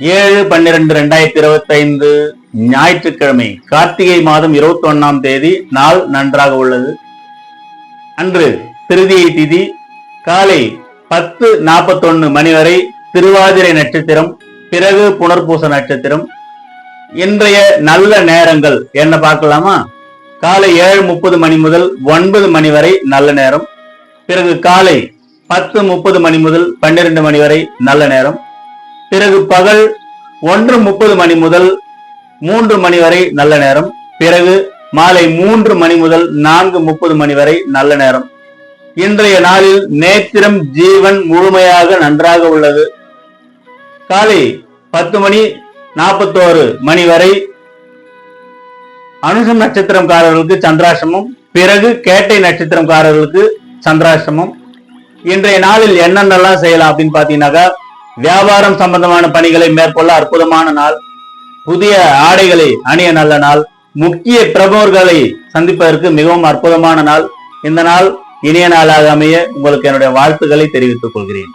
7/12/2025 ஞாயிற்றுக்கிழமை, கார்த்திகை மாதம் 21ஆம் தேதி. நாள் நன்றாக உள்ளது. அன்று திருதியை திதி. காலை 10:41 மணி வரை திருவாதிரை நட்சத்திரம், பிறகு புனர்பூச நட்சத்திரம். இன்றைய நல்ல நேரங்கள் என்ன பார்க்கலாமா? காலை 7:30 மணி முதல் 9 மணி வரை நல்ல நேரம். பிறகு காலை 10:30 மணி முதல் 12 மணி வரை நல்ல நேரம். பிறகு பகல் 1:30 மணி முதல் 3 மணி வரை நல்ல நேரம். பிறகு மாலை 3 மணி முதல் 4:30 மணி வரை நல்ல நேரம். இன்றைய நாளில் நேத்திரம் ஜீவன் முழுமையாக நன்றாக உள்ளது. காலை 10:41 மணி வரை அனுசம் நட்சத்திரம்காரர்களுக்கு சந்திராசிரமம், பிறகு கேட்டை நட்சத்திரம்காரர்களுக்கு சந்திராசிரமம். இன்றைய நாளில் என்னென்னலாம் செய்யலாம் அப்படின்னு பாத்தீங்கன்னாக்கா, வியாபாரம் சம்பந்தமான பணிகளை மேற்கொள்ள அற்புதமான நாள். புதிய ஆடைகளை அணிய நல்ல நாள். முக்கிய பிரமுகர்களை சந்திப்பதற்கு மிகவும் அற்புதமான நாள். இந்த நாள் இனிய நாளாக அமைய உங்களுக்கு என்னுடைய வாழ்த்துக்களை தெரிவித்துக் கொள்கிறேன்.